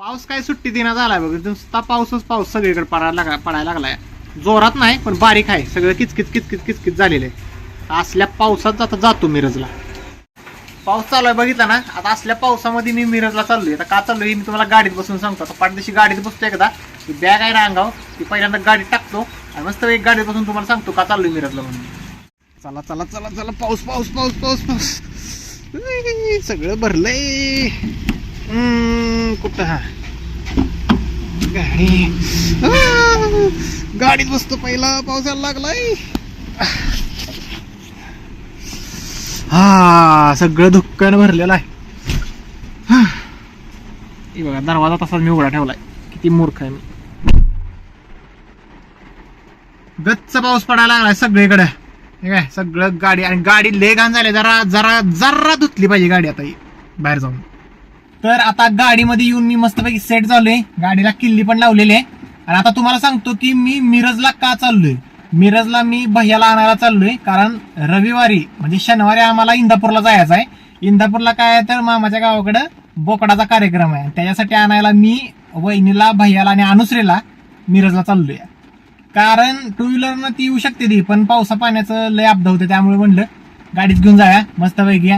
पाऊस काय सुट्टी दिना झालाय बघ, नुसता पाऊसच पाऊस सगळीकडे पडायला लागलाय. जोरात नाही पण बारीक आहे, सगळं किचकिच किचकिच किचकिच झालेलं आहे. असल्या पावसात आता जातो मिरजला. पाऊस चालू आहे बघितला ना. आता असल्या पावसामध्ये मी मिरजला चाललोय. आता का चाललोय मी तुम्हाला गाडीत बसून सांगतो. आता पाठदिशी गाडीत बसतो एकदा, ती बॅग आहे ना अंगावर, ती पहिल्यांदा गाडीत टाकतो आणि मस्त एक गाडीत बसून तुम्हाला सांगतो का चाललोय मिरजला म्हणून. चला चला चला चला, पाऊस पाऊस पाऊस पाऊस पाऊस सगळं भरलंय. कुठं हा गाडी, गाडीत बसतो पहिला, पाऊस यायला लागलाय. हा सगळं धुक्कन भरलेलं आहे. हे बघा दरवाजा तसाच मी उघडा ठेवलाय. किती मूर्ख आहे मी. गच्च पाऊस पडायला लागलाय सगळीकडे. हे काय सगळं गाडी, आणि गाडी लय घाण झाली. जरा जरा जरा धुतली पाहिजे गाडी आता बाहेर जाऊन. तर आता गाडीमध्ये येऊन मी मस्तपैकी सेट झालोय. गाडीला किल्ली पण लावलेली आहे. आणि आता तुम्हाला सांगतो की मी मिरजला का चाललोय. मिरजला मी भैयाला आणायला चाललोय, कारण रविवारी म्हणजे शनिवारी आम्हाला इंदापूरला जायचं आहे. इंदापूरला काय आहे तर मामाच्या गावाकडं बोकडाचा कार्यक्रम आहे. त्याच्यासाठी आणायला मी वहिनीला, भैयाला आणि अनुश्रीला मिरजला चाललोय. कारण टू व्हीलरनं ती येऊ शकते ती, पण पावसा पाण्याचं लय अपघात होतं. त्यामुळे म्हणलं गाडीत घेऊन जाऊया मस्तपैकी.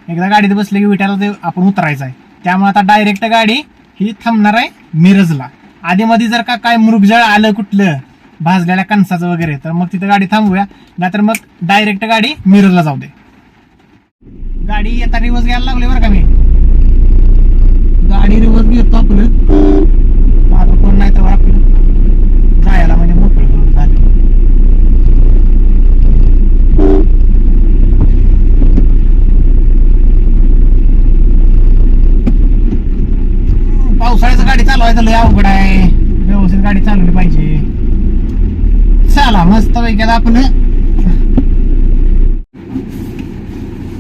एकदा गाडीत बसले की विटायला ते आपण उतरायचं आहे. त्यामुळे आता डायरेक्ट गाडी ही थांबणार आहे मिरजला. आधी मध्ये जर का काय मृगजळ आलं कुठलं भाजलेल्या कणसाचं वगैरे, तर मग तिथं गाडी थांबवूया. नाहीतर मग डायरेक्ट गाडी मिरजला जाऊ दे. गाडी येता रिवर्स घ्यायला लागले बरं का मी. गाडी रिवर्स घेतो आपलं, माझं कोण नाही तर आपलं जायला म्हणजे मोकळं झालं. पावसाळ्याचं गाडी चालवायचं लय अवघड आहे. व्यवस्थित गाडी चालवली पाहिजे. चला मस्त पैकी आपलं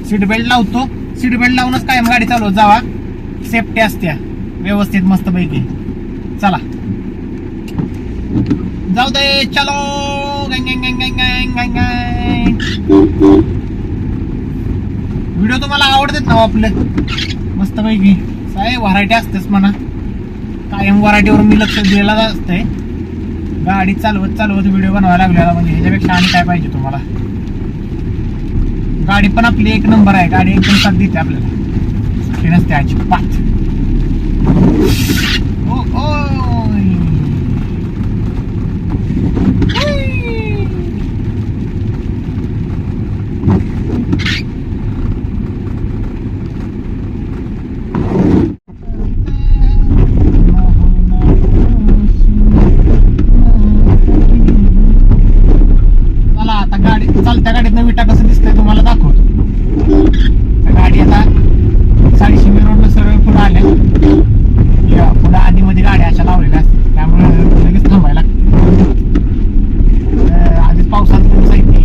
सीट बेल्ट लावतो. सीट बेल्ट लावूनच कायम गाडी चालवत जावा, सेफ्टी असत्या व्यवस्थित मस्त पैकी. चला जाऊ दे, चलो. व्हिडिओ तुम्हाला आवडतात ना आपलं मस्त पैकी. काय व्हरायटी असतेच म्हणा, कायम व्हरायटीवर मी लक्ष दिलेलं असतंय. गाडी चालवत चालवत व्हिडिओ बनवायला लागलेला, म्हणजे ह्याच्यापेक्षा आणि काय पाहिजे तुम्हाला. गाडी पण आपली एक नंबर आहे. गाडी एकदम साथ देते आपल्याला, सुट्टी नसते अजिबात. चालत्या गाडीतनं विटा कसं दिसतंय तुम्हाला दाखवतो. गाडी आता 40 रोडला सरळ पुढे आल्या. पुढे आधी मध्ये गाड्या अशा लावलेल्या असतात, त्यामुळे लगेच थांबायला लागतं. आधीच पावसात जायची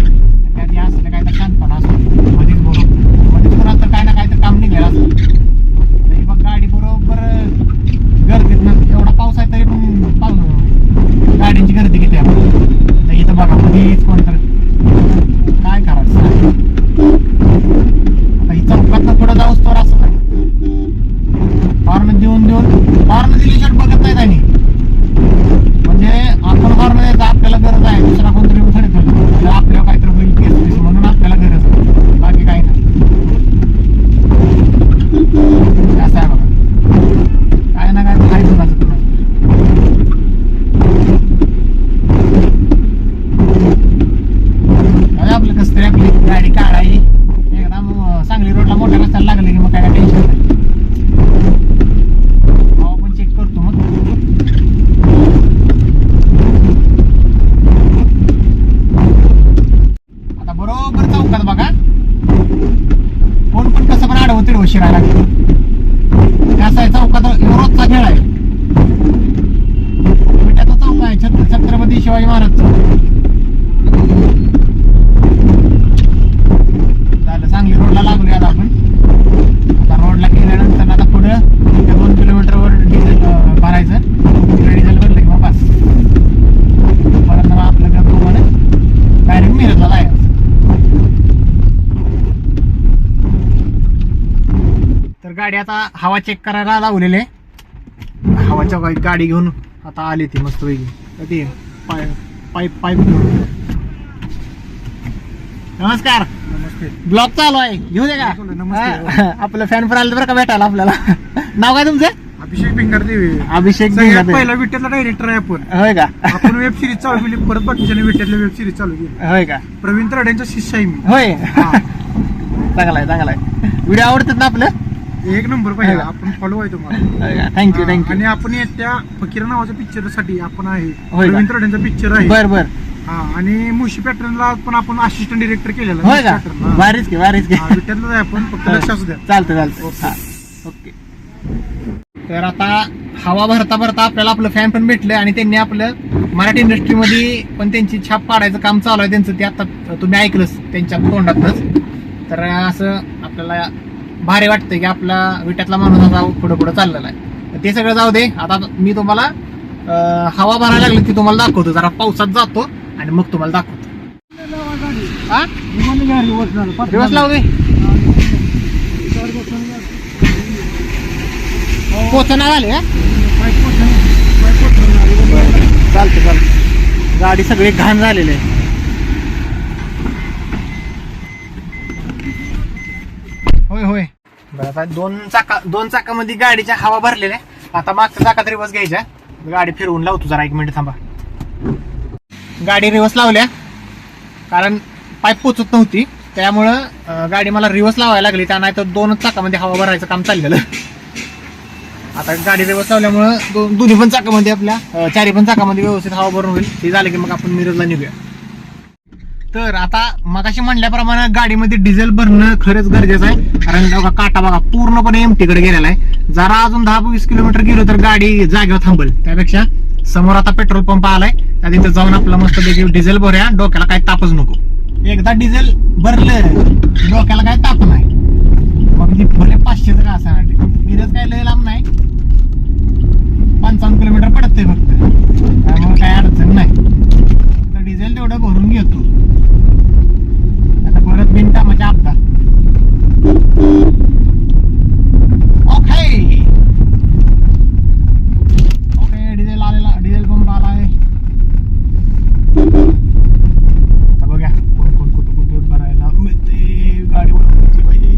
त्यात असलं काय तर शांतपणा असतो. मध्येच बरोबर मध्येच पण असतं काय ना काय तर काम निघायला असतं. तरी मग गाडी बरोबर गर्दीत ना, एवढा पाऊस आहे तरी पण गाड्यांची गर्दी किती आहे इथं बघा. मध्येच कोणतं काय करायचं आता. ही चौकात पुढे जाऊच तर असं काय हॉर्न देऊन हॉर्न दिल्याशिवाय बघत नाहीत. आणि म्हणजे आपण हॉर्न द्यायचं आपल्याला गरज आहे. दुसरा कोणतरी थोडी थोडी आपल्याला काहीतरी होईल केस म्हणून आपल्याला गरज आहे, बाकी काही नाही. असं आहे बघा, काय ना काय आहे कुणाचं कुणाचं. आपलं कसं तरी आपली गाडी काढायची. एकदा सांगली रोडला मोठ्या रस्त्याला लागले की मग काय टेन्शन नाही. हवा पण चेक करतो मग. आता बरोबर चौकात बघा, कोण पण कसं पण आडवं तिडवं शिरायला लागतं. कसं आहे चौकात रोजचा खेळ आहे. विट्याचा चौक आहे, छत्रपती शिवाजी महाराजचा. सांगली रोडला लागलोय आता आपण. आता रोडला गेल्यानंतर आता पुढं 2 किलोमीटरवर डिझेल भरायचं. डिझेल भरलं की मग बस परत मग आपलं गप्पा डायरेक्ट मिरजला जायचं. तर गाडी आता हवा चेक करायला लावलेली आहे. हवाच्या गाडी घेऊन आता आली ती मस्त वेगळी ती पाईप पाईप घेऊन. नमस्कार. नमस्ते. ब्लॉग चालू आहे, घेऊ दे का? नमस्ते. आपलं फॅन पण आलं बरं का भेटायला आपल्याला. नाव काय तुमचं? अभिषेक भिंगारदेवी. अभिषेक सगळ्यात भिंगारदेवी. पहिला विट्यातला डायरेक्टर आहे आपण. होय का? आपण वेब सिरीज चालू केली, परत बाकीच्या विट्यातल्या वेब सिरीज चालू केली. होय का? प्रवीण तरड्यांचा शिष्य आहे मी. होय. हा. चांगला आहे चांगला आहे. व्हिडिओ आवडतात ना आपलं? एक नंबर पाहिजे. आपण फॉलो आहे तुम्हाला. Thank you thank you. आणि आपण त्या फकीरा नावाच्या पिक्चर साठी आपण आहे. होय का? प्रवीण तरड्यांचा पिक्चर आहे. बर बर. हा. आणि मुशी पॅटर्नला पण आपण असिस्टंट डिरेक्टर केलेला. होय का? pattern. हा. भारीच की भारीच की. हा, विट्यातलाच आहे आपण, फक्त लक्ष असू द्या. चालतं चालतं. ओके. हा. ओके. तर आता हवा भरता भरता आपल्याला आपलं फॅन पण भेटलं आणि त्यांनी आपलं मराठी इंडस्ट्रीमध्ये पण त्यांची छाप पाडायचं काम चालू आहे त्यांचं. ते आता तुम्ही ऐकलंच त्यांच्या तोंडातच. तर असं आपल्याला भारी वाटतंय की आपला विट्यातला माणूस असा पुढं पुढं चाललेला आहे. तर ते सगळं जाऊ दे. आता मी तुम्हाला हवा भरायला लागली ती तुम्हाला दाखवतो. जरा पावसात जातो आणि मग तुम्हाला दाखवतो. हा दिवस लावू दे. पोचणार आले का? चालतं चालतं. गाडी सगळी घाण झालेली आहे. होय होय. बरं आता दोन चाकामध्ये गाडीच्या हवा भरलेल्या. आता मागच्या चाकात रिवर्स घ्यायच्या. गाडी फिरवून लावतो जरा, 1 मिनिट थांबा. गाडी रिवर्स लावल्या कारण पाईप पोचत नव्हती, त्यामुळं गाडी मला रिवर्स लावायला लागली. त्या नाही तर 2 चाकामध्ये हवा भरायचं काम चाललेलं. आता गाडी रिवर्स लावल्यामुळं दोन्ही पण चाकामध्ये आपल्या 4 पण चाकामध्ये व्यवस्थित हवा भरून होईल. ते झालं की मग आपण मिरजला निघूया. तर आता मगाशी म्हणल्याप्रमाणे गाडीमध्ये डिझेल भरणं खरंच गरजेचं आहे. कारण बघा काटा बघा पूर्णपणे एमटीकडे गेलेला आहे. जरा अजून 10-20 किलोमीटर गेलो तर गाडी जागेवर थांबल. त्यापेक्षा समोर आता पेट्रोल पंप आलाय, त्या तिथे जाऊन आपला मस्त पैकी डिझेल भरूया. डोक्याला काही तापच नको. एकदा डिझेल भरलं डोक्याला काही ताप नाही. मग ती भले 500चं का असं मिरज काय लय लांब नाही, 55 किलोमीटर पडतंय फक्त. त्यामुळे काही अडचण नाही. फक्त डिझेल तेवढं भरून घेतो. आता परत बिनकामाच्या अपघात. Okay okay. डिझेल पंप आलाय. आता बघा कोण कुठे भरायला मिळते. गाडी वळवायची पाहिजे.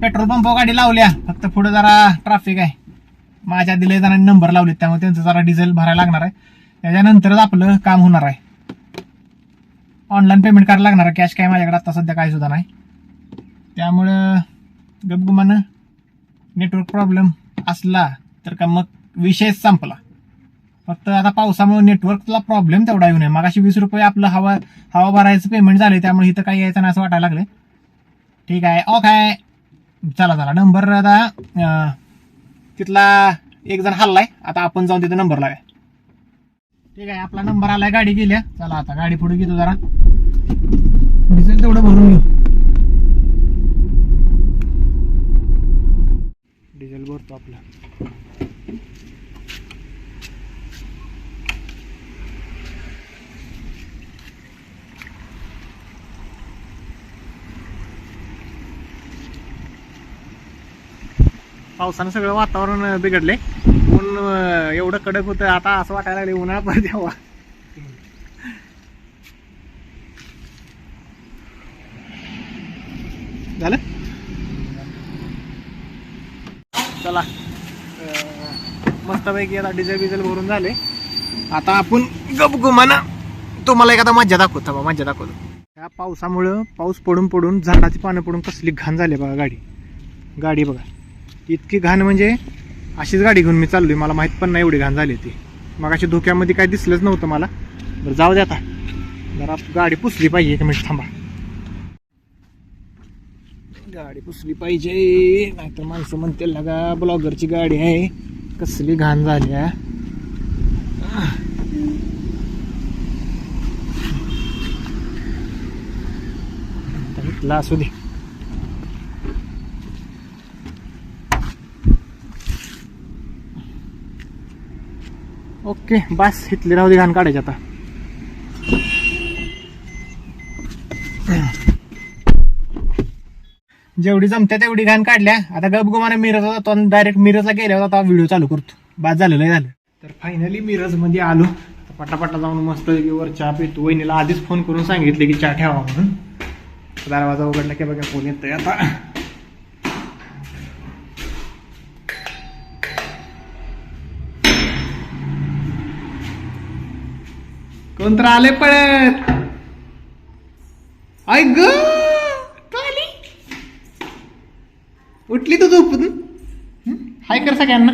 पेट्रोल पंप गाडी लावल्या, फक्त पुढे जरा ट्रॅफिक आहे. माझ्या दिले जणांनी नंबर लावले, त्यामुळे त्यांचं जरा डिझेल भरायला लागणार आहे. त्याच्यानंतरच आपलं काम होणार आहे. ऑनलाईन पेमेंट करायला लागणार आहे. कॅश काय माझ्याकडे आता सध्या काही सुद्धा नाही. त्यामुळं गपगुमानं नेटवर्क प्रॉब्लेम असला तर का मग विषय संपला. फक्त आता पावसामुळे नेटवर्कला प्रॉब्लेम तेवढा येऊ नये. मगाशी 20 रुपये आपलं हवा भरायचं पेमेंट झाले, त्यामुळे इथं काही यायचं नाही असं वाटायला लागले. ठीक आहे ओके. चला नंबर आता तिथला एक जण हल्लाय. आता आपण जाऊन तिथे नंबर लावाय. ठीक आहे आपला नंबर आलाय, गाडी गेल्या. चला आता गाडी पुढे घेतो, जरा डिझेल तेवढं भरून घेऊ. डिझेल भरतो आपलं. पावसानं सगळं वातावरण बिघडले. ऊन एवढं कडक होतं, आता असं वाटायला लागले उन्हाळा परत यावा. झालं. चला मस्तपैकी आता डिझेल भरून झाले. आता आपण गपगुमानं तुम्हाला एखादा मज्जा दाखवतो. या पावसामुळं पाऊस पडून पडून झाडाची पानं पडून कसली घाण झाली बघा. गाडी बघा इतकी घाण, म्हणजे अशीच गाडी घेऊन मी चाललोय. मला माहित पण नाही एवढी घाण झाली ती. मग अशी धुक्यामध्ये काही दिसलंच नव्हतं मला. बरं जाऊ दे, आता जरा गाडी पुसली पाहिजे. 1 मिनिट थांबा. गाडी पुसली पाहिजे, नाहीतर माणसं म्हणतील लगा ब्लॉगरची गाडी आहे, कसली घाण झाली. इथला असू दे. ओके बस इथली राहू दे, घाण काढायची आता. जेवढी जमत्या तेवढी घाण काढल्या. आता गपगुमाने मिरजला जातो आणि डायरेक्ट मिरजला गेल्यावर आता व्हिडिओ चालू करतो. बाद झालेलं झालं. तर फायनली मिरज मध्ये आलो. आता पटापटा जाऊन मस्त वर चहा पितो. वहिनीला आधीच फोन करून सांगितले की चहा ठेवा म्हणून. दरवाजा उघडला की बघा फोन येतोय आता. कोण तर आले पळत. ऐक ग आली. उठली तू झोपून. हाय कर सगळ्यांना.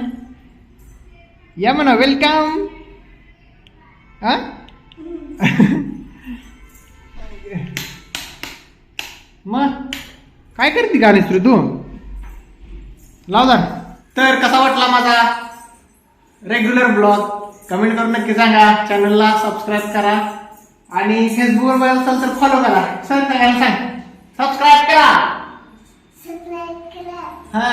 या म्हणा वेलकम. हा मग काय करते गाणेस रे तू. लाव जा. तर कसा वाटला माझा रेग्युलर ब्लॉग कमेंट करून नक्की सांगा. चॅनलला सबस्क्राईब करा आणि फेसबुकवर बघत असाल तर फॉलो करा. सांग सबस्क्राईब करा. हा